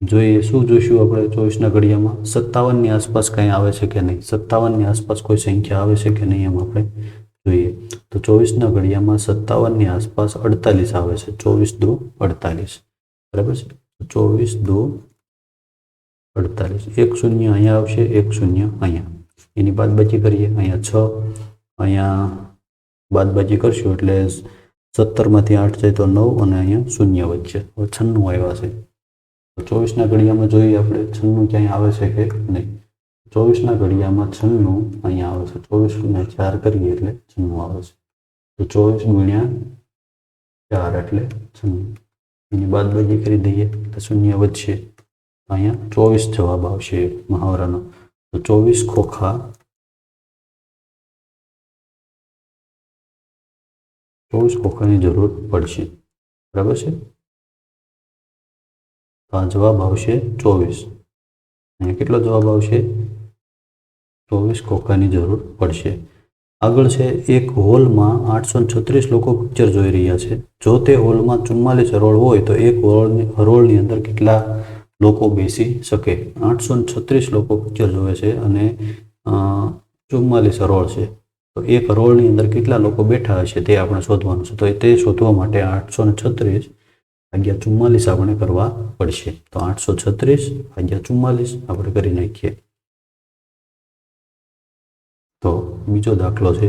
જોઈએ, શું જોઈશું આપણે? 24ના ઘડિયામાં 57ની આસપાસ કંઈ આવે છે કે નહીં? 57ની આસપાસ કોઈ સંખ્યા આવે છે કે નહીં? એમ આપણે જોઈએ. તો 24ના ઘડિયામાં 57ની આસપાસ 48 આવે છે. 24 દુ 48, બરાબર છે. 24 દુ 48, 1 શૂન્ય અહીંયા આવશે, 1 શૂન્ય અહીંયા. એની બાદબાકી કરીએ, અહીંયા 6, અહીંયા બાદબાકી કરશું એટલે 17માંથી 8 જાય તો 9 અને અહીંયા શૂન્ય વચ્ચે 96 આવ્યા છે. તો 24ના ઘડિયામાં જોઈએ આપણે 96 ક્યાંય આવે છે કે નહીં? 24ના ઘડિયામાં 96 અહીંયા આવે છે. 24 ને 4 કરીએ એટલે 96 આવે છે. તો 24 ગુણ્યા 4 એટલે 96. એની બાદબાકી કરી દઈએ તો શૂન્ય વચ્ચે અહીંયા 24 જવાબ આવશે મહાવરાનો. તો 24 ખોખા, 24 ખોખાની જરૂર પડશે, બરાબર છે. તો આ જવાબ આવશે 24. અહીંયા કેટલો જવાબ આવશે? 24 ખોખાની જરૂર પડશે. આગળ છે, એક હોલમાં 836 લોકો પિક્ચર જોઈ રહ્યા છે. જો તે હોલમાં 44 હરોળ હોય તો એક હરોળની અંદર કેટલા લોકો બેસી શકે? 836 લોકો પિક્ચર જોવે છે અને 44 હરોળ છે. તો એક હરોળની અંદર કેટલા લોકો બેઠા હશે તે આપણે શોધવાનું છે. તો તે શોધવા માટે 836 ભાગ્યા 44 આપણે કરવા પડશે. તો 836 ભાગ્યા 44 આપણે કરી નાખીએ. તો બીજો દાખલો છે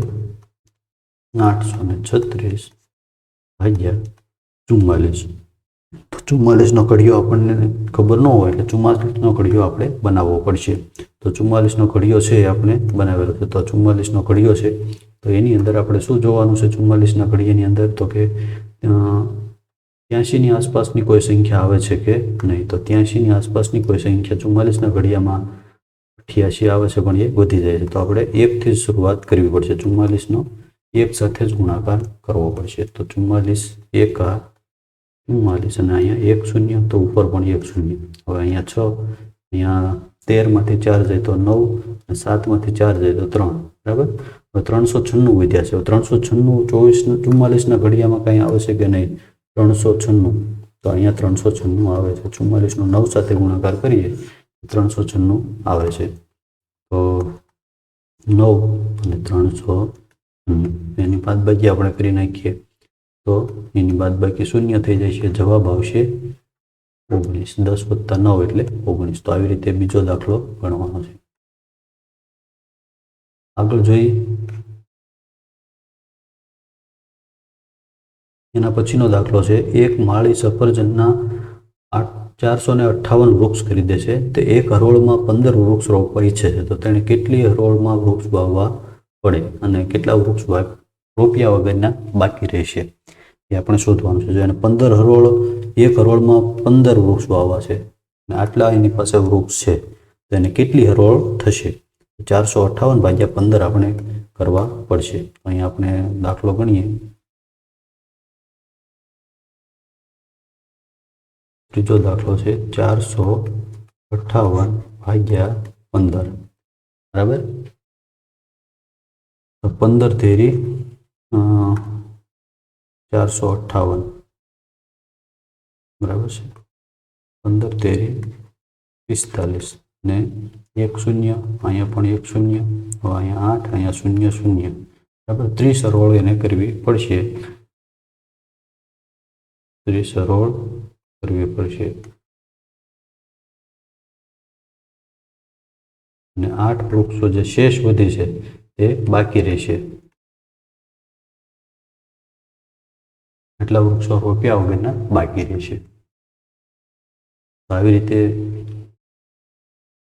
836 ભાગ્યા 44. તો 44નો ઘડિયો આપણને ખબર ન હોય એટલે 44નો ઘડિયો આપણે બનાવવો પડશે. તો 44નો ઘડિયો છે એ આપણે બનાવેલો છે. તો 44નો ઘડિયો છે તો એની અંદર આપણે શું જોવાનું છે? 44ના ઘડિયાની અંદર તો કે 83ની આસપાસની કોઈ સંખ્યા આવે છે કે નહીં. તો 83ની આસપાસની કોઈ સંખ્યા 44ના ઘડિયામાં 88 આવે છે પણ એ વધી જાય છે. તો આપણે 1થી જ શરૂઆત કરવી પડશે. 44નો 1 સાથે જ ગુણાકાર કરવો પડશે. તો 44 1 44 અને અહીંયા 1 શૂન્ય, તો ઉપર પણ 1 શૂન્ય. હવે અહીંયા 6, અહીંયા 13માંથી 4 જાય તો 9 અને 7માંથી 4 જાય તો 3. બરાબર. હવે 396 વધ્યા છે. 396 44ના ઘડિયામાં કંઈ આવે છે કે નહીં? 396. તો અહીંયા 396 આવે છે. 44નો 9 સાથે ગુણાકાર કરીએ 396 આવે છે. તો 9 અને 396 એની બાદબાકી આપણે કરી નાખીએ તો એની બાદબાકી શૂન્ય થઈ જાય છે. જવાબ આવશે 19. 10 વત્તા 9 એટલે 19. તો આવી રીતે બીજો દાખલો ગણવાનો છે. આગળ જોઈએ એના પછીનો દાખલો છે એક માળી સફરજનના 458 વૃક્ષ ખરીદે છે. તે એક હરોળમાં 15 વૃક્ષ રોપવા ઈચ્છે છે. તો તેણે કેટલી હરોળમાં વૃક્ષ વાવવા પડે અને કેટલા વૃક્ષ રોપ્યા વગરના બાકી રહેશે એ આપણે શોધવાનું છે. જો એને 15 હરોળ, એક હરોળમાં 15 વૃક્ષ વાવવા છે અને આટલા એની પાસે વૃક્ષ છે તો એને કેટલી હરોળ થશે? 458 ભાગ્યા 15 આપણે કરવા પડશે. અહીંયા આપણે દાખલો ગણીએ. ત્રીજો દાખલો છે 458 ભાગ્યા 15. બરાબર. તો 15 તેરી 458. બરાબર છે. 15 તેરી 45 ને 1 શૂન્ય, અહીંયા પણ 1 શૂન્ય, હવે અહીંયા 8, અહીંયા 0 0. બરાબર. 30 હરોળ એને કરવી પડશે. 30 હરોળ કરવી પડશે અને 8 વૃક્ષો જે શેષ વધી છે તે બાકી રહેશે. એટલા વૃક્ષો રોપ્યા વગરના બાકી રહેશે. આવી રીતે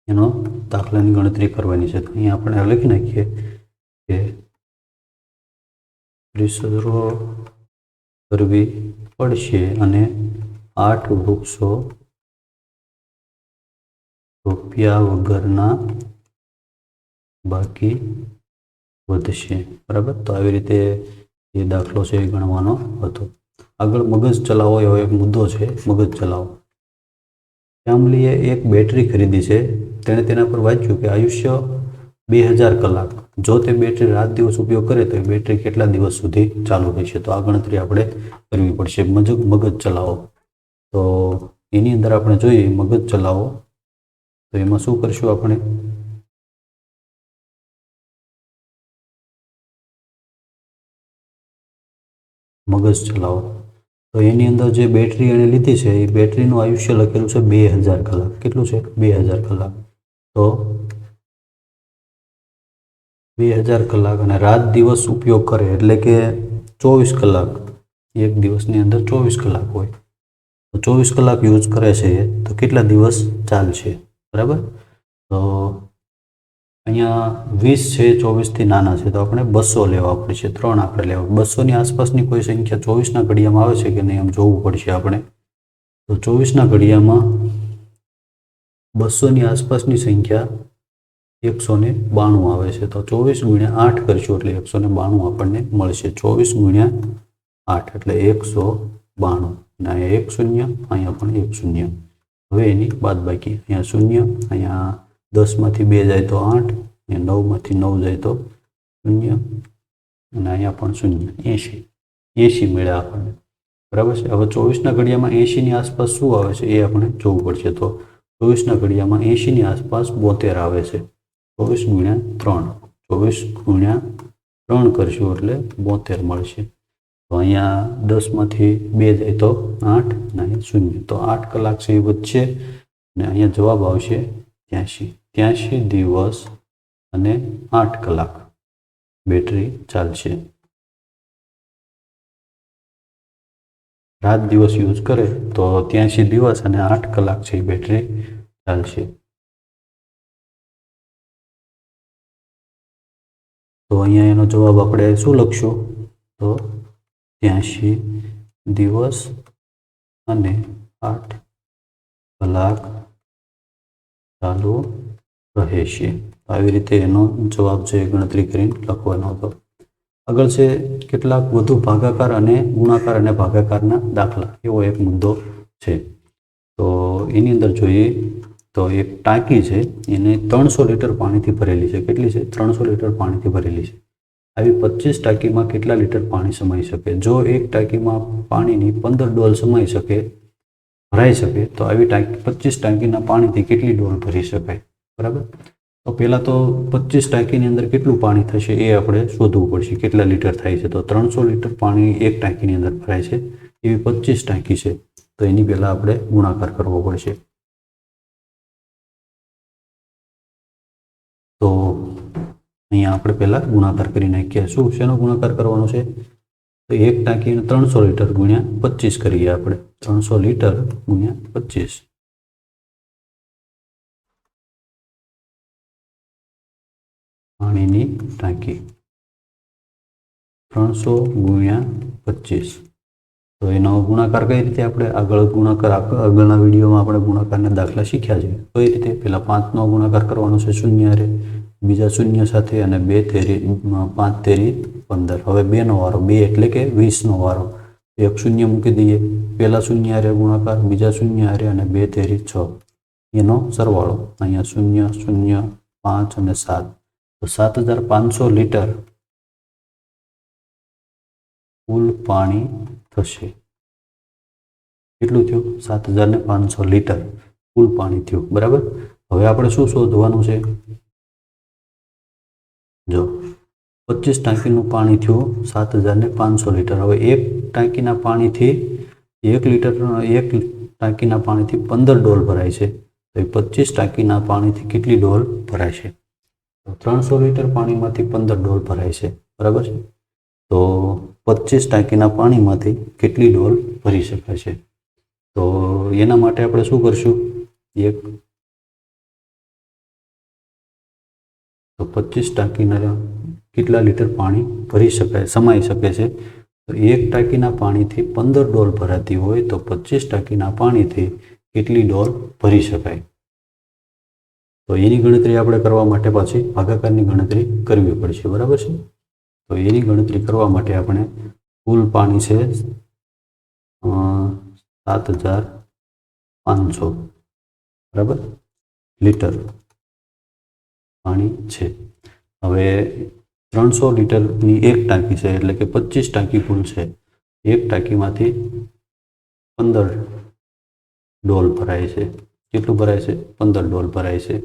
એનો દાખલાની ગણતરી કરવાની છે. તો અહીંયા આપણે લખી નાખીએ કે 30 હરોળ કરવી પડશે અને 8 વૃક્ષો રોપ્યા વગરના બાકી વધશે. બરાબર. તો આવી રીતે એ દાખલો છે એ ગણવાનો હતો. આગળ મગજ ચલાવો એવો એક મુદ્દો છે. મગજ ચલાવો. શ્યામલીએ એક બેટરી ખરીદી છે. તેણે તેના પર વાંચ્યું કે આયુષ્ય 2000 કલાક. જો તે બેટરી રાત દિવસ ઉપયોગ કરે તો એ બેટરી કેટલા દિવસ સુધી ચાલુ રહેશે? તો આ ગણતરી આપણે કરવી પડશે. મગજ ચલાવો. તો એની અંદર આપણે જોઈએ મગજ ચલાવો. તો એમાં શું કરશું આપણે? મગજ ચલાવો. તો એની અંદર જે બેટરી એને લીધી છે એ બેટરીનું આયુષ્ય લખેલું છે 2000 કલાક. કેટલું છે? 2000 કલાક. તો 2000 કલાક અને રાત દિવસ ઉપયોગ કરે એટલે કે 24 કલાક. એક દિવસની અંદર 24 કલાક હોય તો 24 કલાક યુઝ કરે છે તો કેટલા દિવસ ચાલશે? બરાબર. તો અહીંયા 20 છે 24થી નાના છે તો આપણે 200 લેવા પડશે. 3 આપણે લેવા. 200ની આસપાસની કોઈ સંખ્યા 24ના ઘડિયામાં આવે છે કે નહીં એમ જોવું પડશે આપણે. તો 24ના ઘડિયામાં 200ની આસપાસની સંખ્યા 192 આવે છે. તો 24 ગુણ્યા 8 કરીશું એટલે 192 આપણને મળશે. 24 ગુણ્યા 8 એટલે 192. અને અહીંયા 1 શૂન્ય, અહીંયા પણ 1 શૂન્ય. હવે એની બાદબાકી. અહીંયા શૂન્ય, અહીંયા 10માંથી 2 જાય તો 8, અહીંયા 9માંથી 9 જાય તો 0 અને અહીંયા પણ 0. 80 મળ્યા આપણને. બરાબર છે. હવે 24ના ઘડિયામાં 80ની આસપાસ શું આવે છે એ આપણે જોવું પડશે. તો 24ના ઘડિયામાં 80ની આસપાસ 72 આવે છે. 24 ગુણ્યા 3. 24 ગુણ્યા 3 કરશું એટલે 72 મળશે. તો અહીંયા 10માંથી 2 જાય તો 8 અને 0, તો 8 કલાક છે એ વધશે અને અહીંયા જવાબ આવશે 83 દિવસ અને 8 કલાક બેટરી ચાલશે. રાત દિવસ યુઝ કરે તો 83 દિવસ અને 8 કલાક છે એ બેટરી ચાલશે. તો અહીંયા એનો જવાબ આપણે શું લખશું? તો 83 દિવસ અને 8 કલાક ચાલુ રહેશે. આવી રીતે એનો જવાબ છે ગણતરી કરીને લખવાનો હતો. આગળ છે કેટલાક વધુ ભાગાકાર અને ગુણાકાર અને ભાગાકારના દાખલા, એવો એક મુદ્દો છે. તો એની અંદર જોઈએ તો એક ટાંકી છે, એને 300 લીટર પાણીથી ભરેલી છે. કેટલી છે? 300 લીટર પાણીથી ભરેલી છે. આવી 25 ટાંકીમાં કેટલા લીટર પાણી સમાઈ શકે? જો એક ટાંકીમાં પાણીની 15 ડોલ સમાઈ શકે, ભરાઈ શકે, તો આવી 25 ટાંકીના પાણીથી કેટલી ડોલ ભરી શકાય? બરાબર. તો પહેલાં તો 25 ટાંકીની અંદર કેટલું પાણી થશે એ આપણે શોધવું પડશે. કેટલા લીટર થાય છે? તો 300 લીટર પાણી એક ટાંકીની અંદર ભરાય છે, એવી 25 ટાંકી છે, તો એની પહેલાં આપણે ગુણાકાર કરવો પડશે. તો અહીંયા આપણે પહેલાં ગુણાકાર કરી નાખીએ. શું શેનો ગુણાકાર કરવાનો છે? તો એક ટાંકીને 300 લીટર ગુણ્યા 25 કરીએ આપણે. 300 લીટર ગુણ્યા 25. પાણીની ટાંકી 300 ગુણ્યા 25. તો એનો ગુણાકાર કઈ રીતે આપણે આગળના વિડીયોમાં આપણે ગુણાકારના દાખલા શીખ્યા છે. કઈ રીતે? પહેલાં 5નો ગુણાકાર કરવાનો છે 0 હારે, બીજા 0 સાથે, અને 2 તેરી 5 તેરી 15. હવે 2નો વારો, 2 એટલે કે 20નો વારો. એક 0 મૂકી દઈએ. પહેલા 0 હારે ગુણાકાર, બીજા 0 હારે, અને 2 તેરી 6, એનો સરવાળો. અહીંયા 0 0 5 અને 7, તો 7500 લીટર કુલ પાણી થશે. કેટલું થયું? 7500 લીટર કુલ પાણી થયું. બરાબર. હવે આપણે શું શોધવાનું છે? જો 25 ટાંકીનું પાણી થયું 7500 લીટર. હવે એક ટાંકીના પાણીથી એક ટાંકીના પાણીથી 15 ડોલ ભરાય છે, તો 25 ટાંકીના પાણીથી કેટલી ડોલ ભરાય છે? તો 300 લીટર પાણીમાંથી 15 ડોલ ભરાય છે. બરાબર છે. તો 25 ટાંકીના પાણીમાંથી કેટલી ડોલ ભરી શકાય છે? તો એના માટે આપણે શું કરશું? તો 25 ટાંકીના કેટલા લીટર પાણી ભરી શકાય, સમાઈ શકે છે? તો એક ટાંકીના પાણીથી 15 ડોલ ભરાતી હોય તો 25 ટાંકીના પાણીથી કેટલી ડોલ ભરી શકાય? તો એની ગણતરી આપણે કરવા માટે પાછી ભાગાકારની ગણતરી કરવી પડશે. બરાબર છે. તો એની ગણતરી કરવા માટે આપણે કુલ પાણી છે 7500 બરાબર લીટર પાણી છે. હવે 300 લીટરની એક ટાંકી છે, એટલે કે 25 ટાંકી કુલ છે. એક ટાંકીમાંથી 15 ડોલ ભરાય છે. કેટલું ભરાય છે? 15 ડોલ ભરાય છે.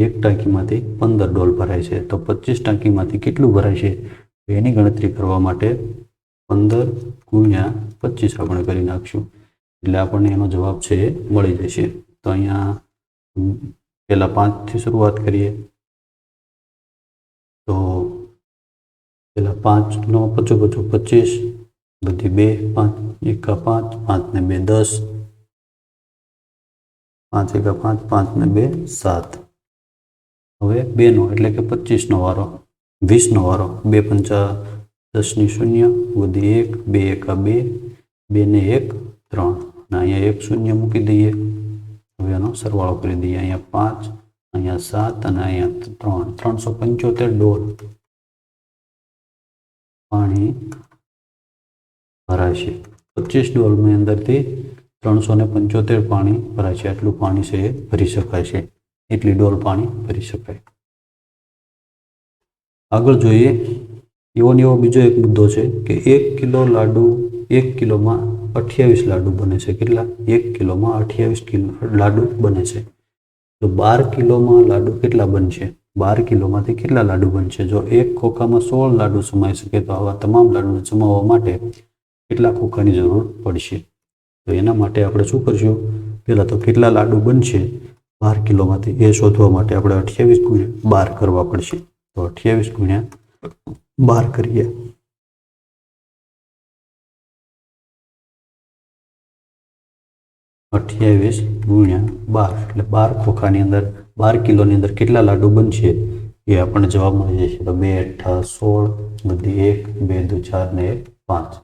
એક ટાંકીમાંથી 15 ડોલ ભરાય છે, તો 25 ટાંકીમાંથી કેટલું ભરાય છે? એની ગણતરી કરવા માટે 15 ગુણ્યા 25 આપણે કરી નાખશું, એટલે આપણને એનો જવાબ છે એ મળી જશે. તો અહીંયા પહેલાં 5થી શરૂઆત કરીએ. તો પહેલાં 5નો 55 25, બધી 2 5 1 5 5 ને 2 10, 5 1 5 5 ને 2 7. હવે 2નો એટલે કે 25નો વારો, 20નો વારો. 2 5 10 ની 0, બધી 1 2 1 2, 2 ને 1 3, અને અહીંયા 1 0 મૂકી દઈએ. હવે એનો સરવાળો કરી દઈએ. અહીંયા 5, અહીંયા 7 અને અહીંયા 3, 375 ડોલ પાણી ભરાશે. 25 ડોલની અંદરથી 375 પાણી ભરાય છે. આટલું પાણી છે એ ભરી શકાય છે. એટલી ડોલ પાણી ભરી શકાય. આગળ જોઈએ. એવો ને એવો બીજો એક મુદ્દો છે કે 1 કિલો લાડુ, 1 કિલોમાં 28 લાડુ બને છે. કેટલા? 1 કિલોમાં 28 લાડુ બને છે. તો 12 કિલોમાં લાડુ કેટલા બનશે? 12 કિલોમાંથી કેટલા લાડુ બનશે? જો એક ખોખામાં 16 લાડુ સમાઈ શકે તો આવા તમામ લાડુને સમાવવા માટે કેટલા ખોખાની જરૂર પડશે? તો એના માટે આપણે શું કરશું? પહેલાં તો કેટલા લાડુ બનશે 12 કિલોમાંથી એ શોધવા માટે આપણે 28 × 12 કરવા પડશે. તો 28 × 12 કરીએ. 28 × 12 એટલે 12 ખોખાની અંદર 12 કિલોની અંદર કેટલા લાડુ બનશે એ આપણને જવાબ મળી જશે. તો 2 × 8 = 16, બધી 1, 2 × 4 ને 1 = 5.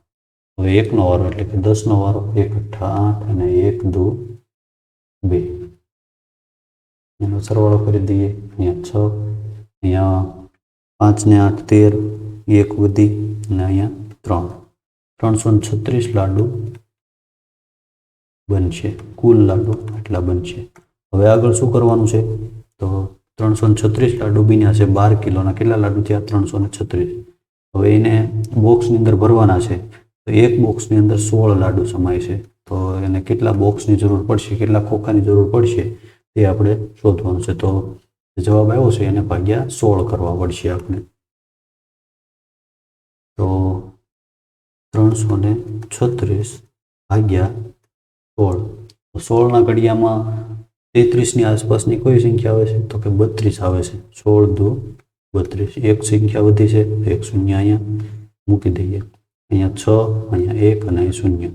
હવે 1 નો વારો એટલે કે 10 નો વારો. 1 × 8 અને 1 × 2 = 2. એનો સરવાળો કરી દઈએ. અહીંયા 6, અહીંયા 5 ને 8 = 13, 1 વધી અને અહીંયા 3. 336 લાડુ બનશે. કુલ લાડુ આટલા બનશે. હવે આગળ શું કરવાનું છે? તો 336 લાડુ બન્યા છે. 12 કિલોના કેટલા લાડુ થયા? 336. હવે એને બોક્સની અંદર ભરવાના છે. તો એક બોક્સની અંદર 16 લાડુ સમાય છે. તો એને કેટલા બોક્સની જરૂર પડશે, કેટલા ખોખાની જરૂર પડશે તે આપણે શોધવાનું છે. તો જવાબ આવ્યો છે એને ભાગ્યા 16 કરવા પડશે આપણે. તો 336 ભાગ્યા 16. 16ના ઘડિયામાં 33ની આસપાસની કોઈ સંખ્યા આવે છે? તો કે 32 આવે છે. 16 × 2 = 32. એક સંખ્યા વધી છે, એક શૂન્ય અહીંયા મૂકી દઈએ. અહીંયા 6, અહીંયા 1 અને અહીં 0.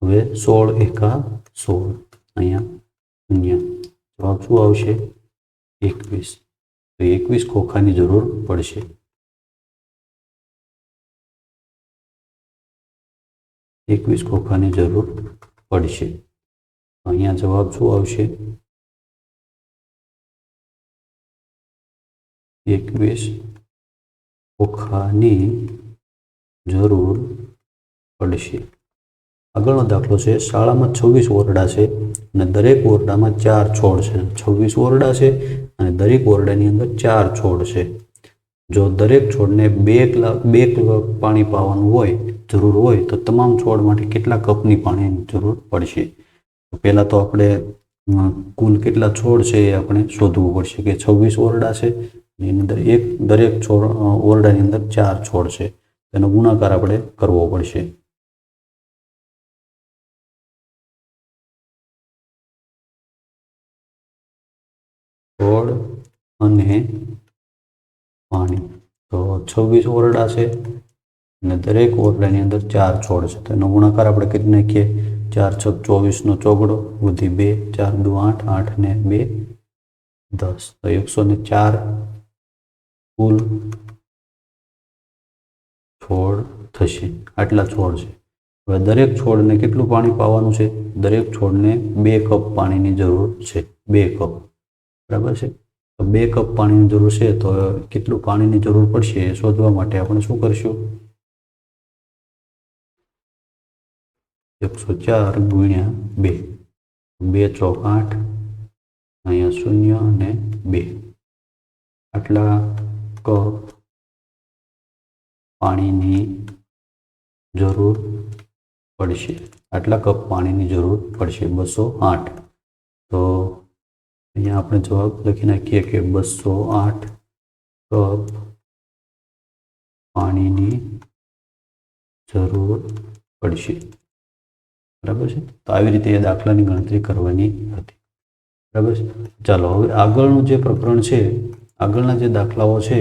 હવે 16 × 1 = 16, અહીંયા 0. જવાબ શું આવશે? 21. તો 21 ખોખાની જરૂર પડશે. 21 ખોખાની જરૂર પડશે. અહીંયા જવાબ શું આવશે? 21 ખોખાની જરૂર પડશે. આગળનો દાખલો છે. શાળામાં 26 ઓરડા છે અને દરેક ઓરડામાં 4 છોડ છે. 26 ઓરડા છે અને દરેક ઓરડાની અંદર 4 છોડ છે. જો દરેક છોડને 2 કપ પાણી પાવાનું જરૂર હોય તો તમામ છોડ માટે કેટલા કપની પાણીની જરૂર પડશે? પહેલાં તો આપણે કુલ કેટલા છોડ છે એ આપણે શોધવું પડશે કે 26 ઓરડા છે એની અંદર દરેક ઓરડાની અંદર 4 છોડ છે. તેનો ગુણાકાર આપણે કરવો પડશે. છોડ અને પાણી. તો 26 ઓરડા છે અને દરેક ઓરડાની અંદર 4 છોડ છે. તો એનો ગુણાકાર આપણે કરી નાખીએ. 4 × 6 = 24 નો ચોગડો વધી 2, 4 × 2 = 8, 8 ને 2 = 10. તો 104 કુલ છોડ થશે. આટલા છોડ છે. હવે દરેક છોડને કેટલું પાણી પાવાનું છે? દરેક છોડને 2 કપ પાણીની જરૂર છે. 2 કપ, બરાબર છે. તો 2 કપ પાણીની જરૂર છે. તો કેટલું પાણીની જરૂર પડશે એ શોધવા માટે આપણે શું કરશું? 104 × 2. 2 × 4 = 8, અહીંયા 0 અને 2. આટલા કપ પાણીની જરૂર પડશે. આટલા કપ પાણીની જરૂર પડશે. 208. તો અહીંયા આપણે જવાબ લખી નાખીએ કે 208 કપ પાણીની જરૂર પડશે. બરાબર છે. તો આવી રીતે એ દાખલાની ગણતરી કરવાની હતી. બરાબર છે. ચાલો હવે આગળનું જે પ્રકરણ છે, આગળના જે દાખલાઓ છે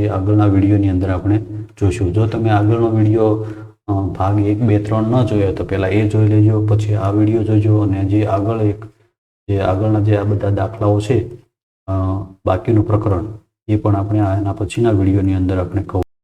એ આગળના વિડીયોની અંદર આપણે જોઈશું. જો તમે આગળનો વિડીયો ભાગ 1, 2, 3 ન જોયો તો પહેલાં એ જોઈ લેજો, પછી આ વિડીયો જોજો અને જે આગળના જે આ બધા દાખલાઓ છે બાકીનું પ્રકરણ એ પણ આપણે આના પછીના વિડીયોની અંદર આપણે